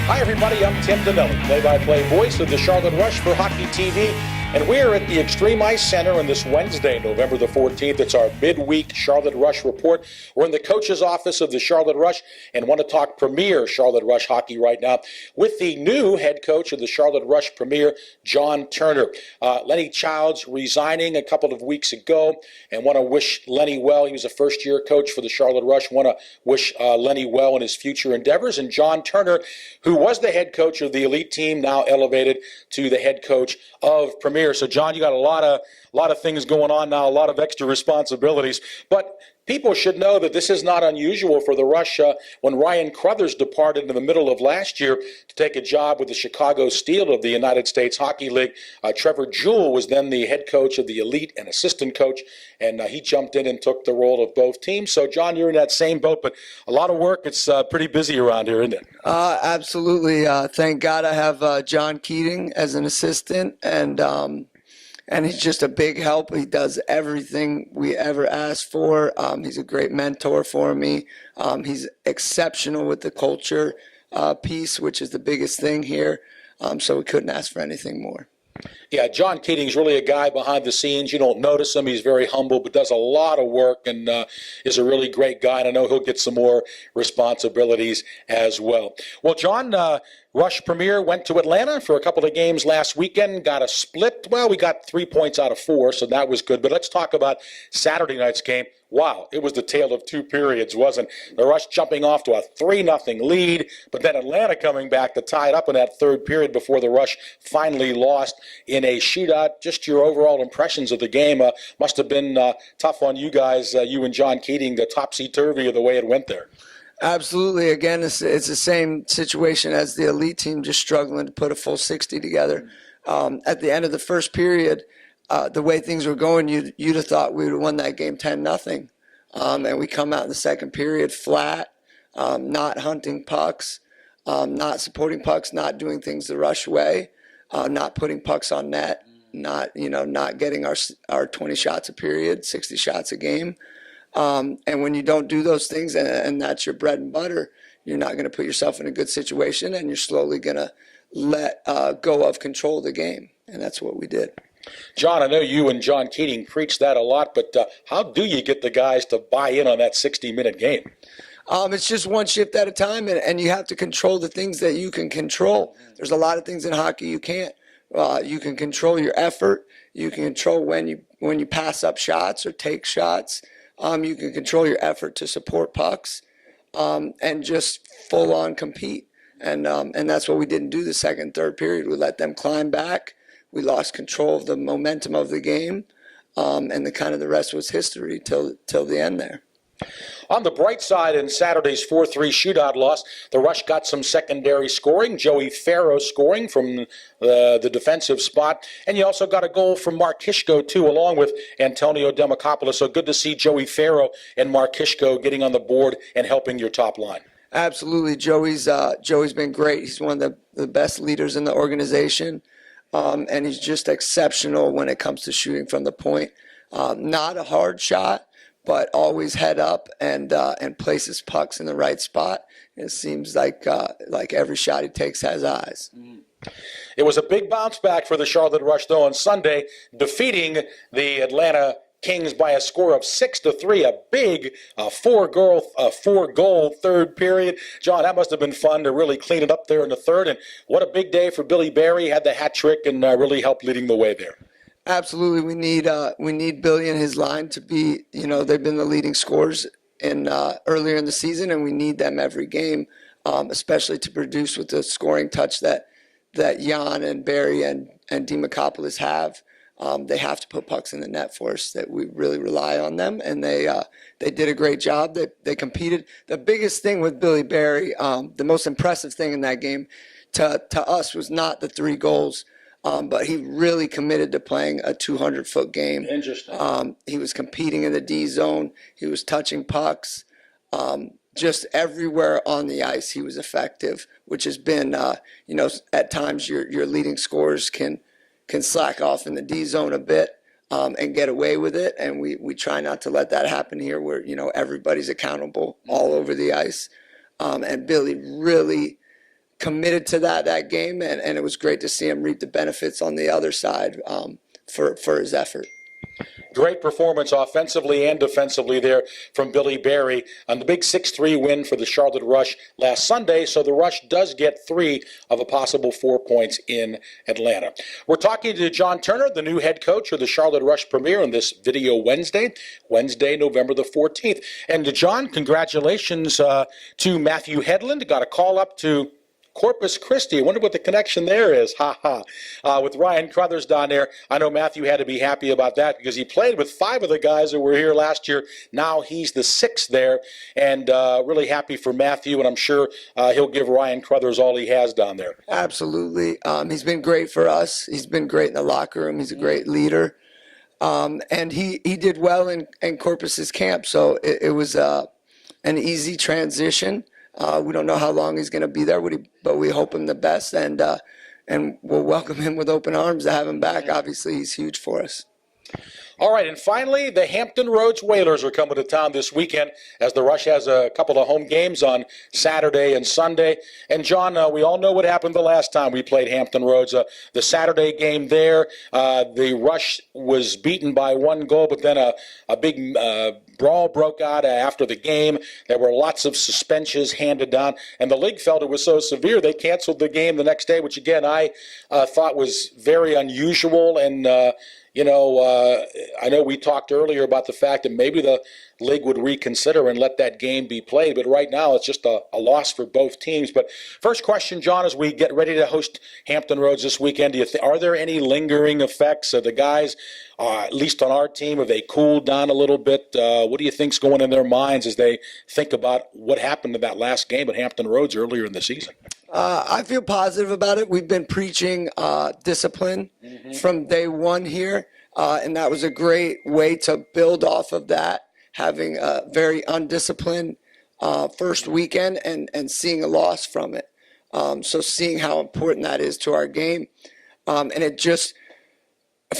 Hi, everybody. I'm Tim DeMelli, play-by-play voice of the Charlotte Rush for Hockey TV. And we're at the Extreme Ice Center on this Wednesday, November the 14th. It's our midweek Charlotte Rush report. We're in the coach's office of the Charlotte Rush and want to talk Premier Charlotte Rush hockey right now with the new head coach of the Charlotte Rush Premier, John Turner. Lenny Childs resigning a couple of weeks ago, and want to wish Lenny well. He was a first-year coach for the Charlotte Rush. Want to wish Lenny well in his future endeavors. And John Turner, who was the head coach of the elite team, now elevated to the head coach of Premier. So, John, you got a lot of things going on now, a lot of extra responsibilities. But people should know that this is not unusual for the Rush. When Ryan Crothers departed in the middle of last year to take a job with the Chicago Steel of the United States Hockey League, Trevor Jewell was then the head coach of the elite and assistant coach, and he jumped in and took the role of both teams. So, John, you're in that same boat, but a lot of work. It's pretty busy around here, isn't it? Absolutely. Thank God I have John Keating as an assistant, and he's just a big help. He does everything we ever asked for. He's a great mentor for me. He's exceptional with the culture piece, which is the biggest thing here. So we couldn't ask for anything more. Yeah, John Keating's really a guy behind the scenes. You don't notice him. He's very humble, but does a lot of work and is a really great guy. And I know he'll get some more responsibilities as well. Well, John, Rush Premier went to Atlanta for a couple of games last weekend, got a split. Well, we got 3 points out of 4, so that was good. But let's talk about Saturday night's game. Wow, it was the tale of two periods, wasn't it? The Rush jumping off to a 3-0 lead, but then Atlanta coming back to tie it up in that third period before the Rush finally lost in a shootout. Just your overall impressions of the game must have been tough on you guys, you and John Keating, the topsy-turvy of the way it went there. Absolutely. Again, it's the same situation as the elite team, just struggling to put a full 60 together. At the end of the first period, the way things were going, you'd have thought we would have won that game 10-0. And we come out in the second period flat, not hunting pucks, not supporting pucks, not doing things the Rush way, not putting pucks on net, not getting our 20 shots a period, 60 shots a game. And when you don't do those things, and that's your bread and butter, you're not going to put yourself in a good situation, and you're slowly going to let go of control of the game. And that's what we did. John, I know you and John Keating preach that a lot, but how do you get the guys to buy in on that 60-minute game? It's just one shift at a time, and you have to control the things that you can control. There's a lot of things in hockey you can't. You can control your effort. You can control when you pass up shots or take shots. You can control your effort to support pucks, and just full-on compete. And that's what we didn't do the second, third period. We let them climb back. We lost control of the momentum of the game, and the rest was history till the end there. On the bright side, in Saturday's 4-3 shootout loss, the Rush got some secondary scoring. Joey Farrow scoring from the defensive spot. And you also got a goal from Mark Hishko, too, along with Antonio Demacopoulos. So good to see Joey Farrow and Mark Hishko getting on the board and helping your top line. Absolutely. Joey's been great. He's one of the best leaders in the organization. And he's just exceptional when it comes to shooting from the point. Not a hard shot, but always head up and places pucks in the right spot. It seems like every shot he takes has eyes. It was a big bounce back for the Charlotte Rush, though, on Sunday, defeating the Atlanta Kings by a score of 6-3, a big four-goal third period. John, that must have been fun to really clean it up there in the third. And what a big day for Billy Barry. Had the hat trick and really helped leading the way there. Absolutely, we need Billy and his line to be. They've been the leading scorers in earlier in the season, and we need them every game, especially to produce with the scoring touch that Jan and Barry and Demacopoulos have. They have to put pucks in the net for us. That we really rely on them, and they did a great job. They competed. The biggest thing with Billy Barry, the most impressive thing in that game, to us was not the 3 goals. But he really committed to playing a 200-foot game. Interesting. He was competing in the D zone. He was touching pucks. Just everywhere on the ice, he was effective, which has been, at times your leading scorers can slack off in the D zone a bit and get away with it. And we try not to let that happen here where, everybody's accountable all over the ice. And Billy really committed to that game, and it was great to see him reap the benefits on the other side for his effort. Great performance offensively and defensively there from Billy Barry on the big 6-3 win for the Charlotte Rush last Sunday. So the Rush does get 3 of a possible 4 points in Atlanta. We're talking to John Turner, the new head coach of the Charlotte Rush Premier on this video Wednesday, November the 14th. And to John, congratulations to Matthew Headland. Got a call up to Corpus Christi. I wonder what the connection there is. With Ryan Crothers down there, I know Matthew had to be happy about that because he played with 5 of the guys that were here last year. Now he's the 6th there, and really happy for Matthew, and I'm sure he'll give Ryan Crothers all he has down there. Absolutely. He's been great for us. He's been great in the locker room. He's a great leader. And he did well in Corpus's camp, so it was an easy transition. We don't know how long he's going to be there, but we hope him the best, and we'll welcome him with open arms to have him back. Obviously, he's huge for us. All right, and finally, the Hampton Roads Whalers are coming to town this weekend as the Rush has a couple of home games on Saturday and Sunday. And, John, we all know what happened the last time we played Hampton Roads. The Saturday game there, the Rush was beaten by 1 goal, but then a big brawl broke out after the game. There were lots of suspensions handed down, and the league felt it was so severe they canceled the game the next day, which, again, I thought was very unusual. And I know we talked earlier about the fact that maybe the league would reconsider and let that game be played, but right now it's just a loss for both teams. But first question, John, as we get ready to host Hampton Roads this weekend, are there any lingering effects of the guys, at least on our team? Have they cooled down a little bit? What do you think's going in their minds as they think about what happened in that last game at Hampton Roads earlier in the season? I feel positive about it. We've been preaching discipline from day one here, and that was a great way to build off of that, having a very undisciplined first weekend and seeing a loss from it. So seeing how important that is to our game. And it just,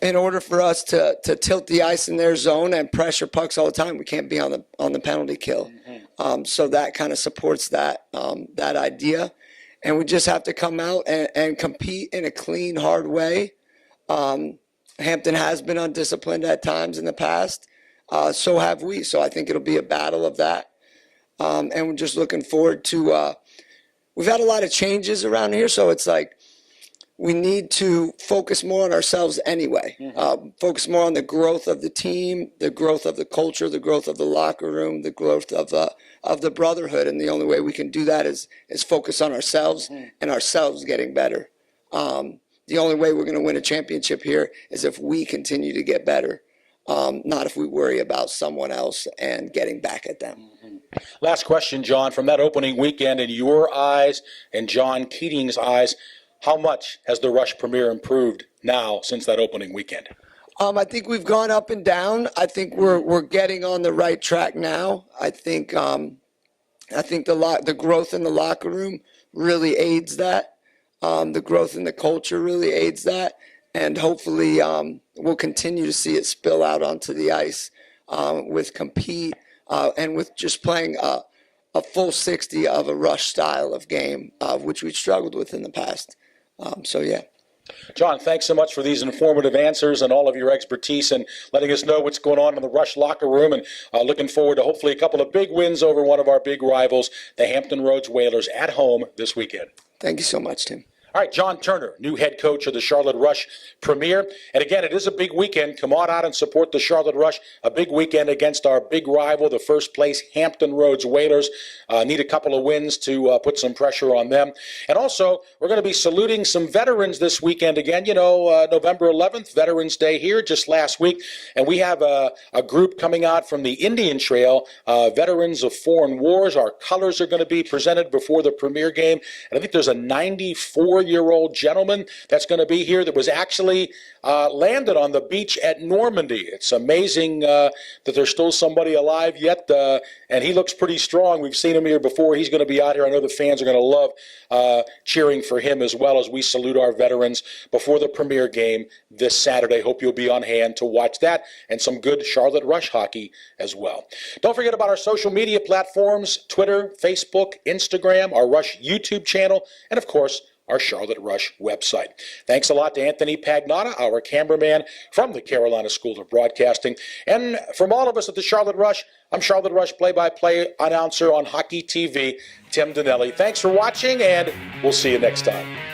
in order for us to tilt the ice in their zone and pressure pucks all the time, we can't be on the penalty kill. So that kind of supports that idea. And we just have to come out and compete in a clean, hard way. Hampton has been undisciplined at times in the past. So have we. So I think it'll be a battle of that. And we're just looking forward to we've had a lot of changes around here. So it's like we need to focus more on ourselves anyway. Focus more on the growth of the team, the growth of the culture, the growth of the locker room, the growth of the brotherhood. And the only way we can do that is focus on ourselves and ourselves getting better. The only way we're going to win a championship here is if we continue to get better, not if we worry about someone else and getting back at them. Last question, John. From that opening weekend, in your eyes and John Keating's eyes, how much has the Rush Premier improved now since that opening weekend? I think we've gone up and down. I think we're getting on the right track now. I think the growth in the locker room really aids that. The growth in the culture really aids that, and hopefully we'll continue to see it spill out onto the ice with compete and with just playing a full 60 of a Rush style of game, which we struggled with in the past. Yeah. John, thanks so much for these informative answers and all of your expertise and letting us know what's going on in the Rush locker room, and looking forward to hopefully a couple of big wins over one of our big rivals, the Hampton Roads Whalers, at home this weekend. Thank you so much, Tim. All right, John Turner, new head coach of the Charlotte Rush Premier. And again, it is a big weekend. Come on out and support the Charlotte Rush. A big weekend against our big rival, the first place Hampton Roads Whalers. Need a couple of wins to put some pressure on them. And also, we're going to be saluting some veterans this weekend again. November 11th, Veterans Day here just last week. And we have a group coming out from the Indian Trail, Veterans of Foreign Wars. Our colors are going to be presented before the Premier game. And I think there's a 94 84-year-old gentleman that's going to be here that was actually landed on the beach at Normandy. It's amazing that there's still somebody alive yet, and he looks pretty strong. We've seen him here before. He's going to be out here. I know the fans are going to love cheering for him as well as we salute our veterans before the Premier game this Saturday. Hope you'll be on hand to watch that and some good Charlotte Rush hockey as well. Don't forget about our social media platforms, Twitter, Facebook, Instagram, our Rush YouTube channel, and of course, our Charlotte Rush website. Thanks a lot to Anthony Pagnotta, our cameraman from the Carolina School of Broadcasting. And from all of us at the Charlotte Rush, I'm Charlotte Rush play-by-play announcer on Hockey TV, Tim Donnelly. Thanks for watching, and we'll see you next time.